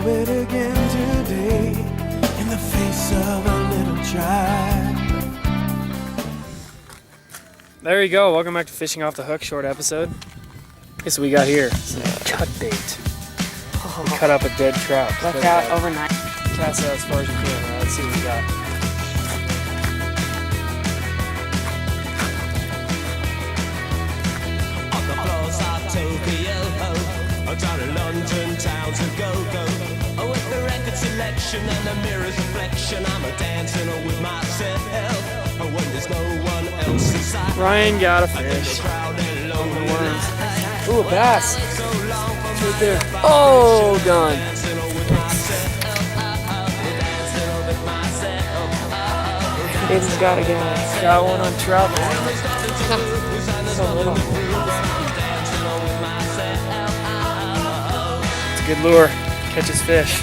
saw it again today in the face of a little child. There you go. Welcome back to Fishing Off the Hook, short episode. Guess what we got here? Some cut bait. We cut up a dead trout. Left out overnight. Cast out as far as you can. All right, let's see what we got. On the floors of Tokyo, down in London town's a go-go. With the record selection and the mirror's reflection, I'm a dancing with myself. When there's no one else inside. Ryan got a fish. Ooh, a bass. It's right there. Oh, gone. Baby's got a guy. Got one on trout. So little. It's a good lure. Catches fish.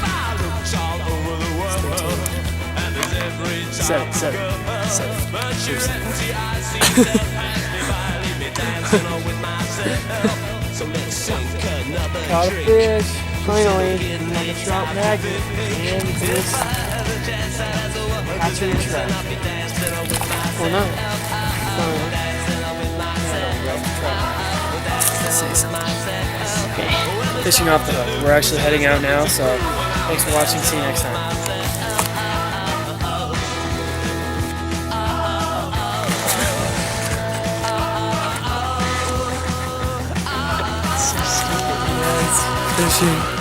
Set it. Seriously. Caught a fish. Finally. On the trout bag. And this hatchery trap. Or not. Say something. Okay. Fishing off the hook. We're actually heading out now, so thanks for watching. See you next time. Fishing.